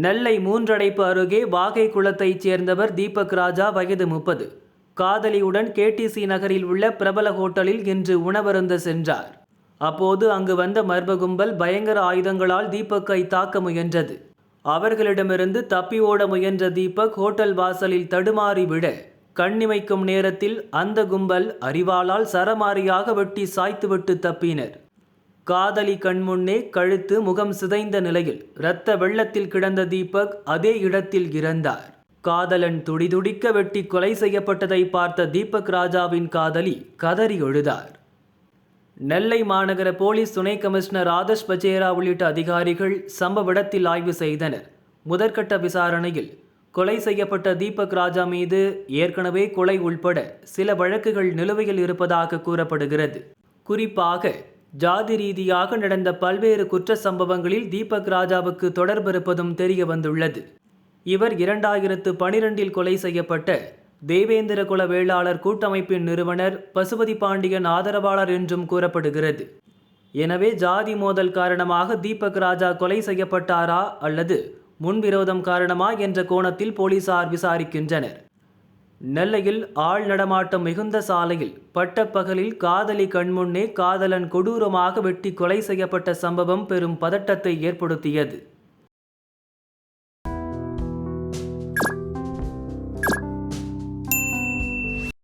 நெல்லை மூன்றடைப்பு அருகே வாகை குளத்தைச் சேர்ந்தவர் தீபக் ராஜா, வயது 30. காதலியுடன் கேடிசி நகரில் உள்ள பிரபல ஹோட்டலில் இன்று உணவருந்த சென்றார். அப்போது அங்கு வந்த மர்ம கும்பல் பயங்கர ஆயுதங்களால் தீபக்கை தாக்க முயன்றது. அவர்களிடமிருந்து தப்பி ஓட முயன்ற தீபக் ஹோட்டல் வாசலில் தடுமாறி விட, கண்ணிமைக்கும் நேரத்தில் அந்த கும்பல் அரிவாளால் சரமாரியாக வெட்டி சாய்த்துவிட்டு தப்பினர். காதலி கண்முன்னே கழுத்து, முகம் சிதைந்த நிலையில் இரத்த வெள்ளத்தில் கிடந்த தீபக் அதே இடத்தில் இறந்தார். காதலன் துடிதுடிக்க வெட்டி கொலை செய்யப்பட்டதை பார்த்த தீபக் ராஜாவின் காதலி கதறி எழுதார். நெல்லை மாநகர போலீஸ் துணை கமிஷனர் ஆதர்ஷ் பச்சேரா உள்ளிட்ட அதிகாரிகள் சம்பவ இடத்தில் ஆய்வு செய்தனர். முதற்கட்ட விசாரணையில் கொலை செய்யப்பட்ட தீபக் ராஜா மீது ஏற்கனவே கொலை உள்பட சில வழக்குகள் நிலுவையில் இருப்பதாக கூறப்படுகிறது. குறிப்பாக ஜாதி ரீதியாக நடந்த பல்வேறு குற்ற சம்பவங்களில் தீபக் ராஜாவுக்கு தொடர்பு இருப்பதும் தெரிய வந்துள்ளது. இவர் 2012 கொலை செய்யப்பட்ட தேவேந்திர குல வேளாளர் கூட்டமைப்பின் நிறுவனர் பசுபதி பாண்டியன் ஆதரவாளர் என்றும் கூறப்படுகிறது. எனவே ஜாதி மோதல் காரணமாக தீபக் ராஜா கொலை செய்யப்பட்டாரா அல்லது முன்விரோதம் காரணமா என்ற கோணத்தில் போலீசார் விசாரிக்கின்றனர். நெல்லையில் ஆள் நடமாட்டம் மிகுந்த சாலையில் பட்டப்பகலில் காதலி கண்முன்னே காதலன் கொடூரமாக வெட்டி கொலை செய்யப்பட்ட சம்பவம் பெரும் பதட்டத்தை ஏற்படுத்தியது.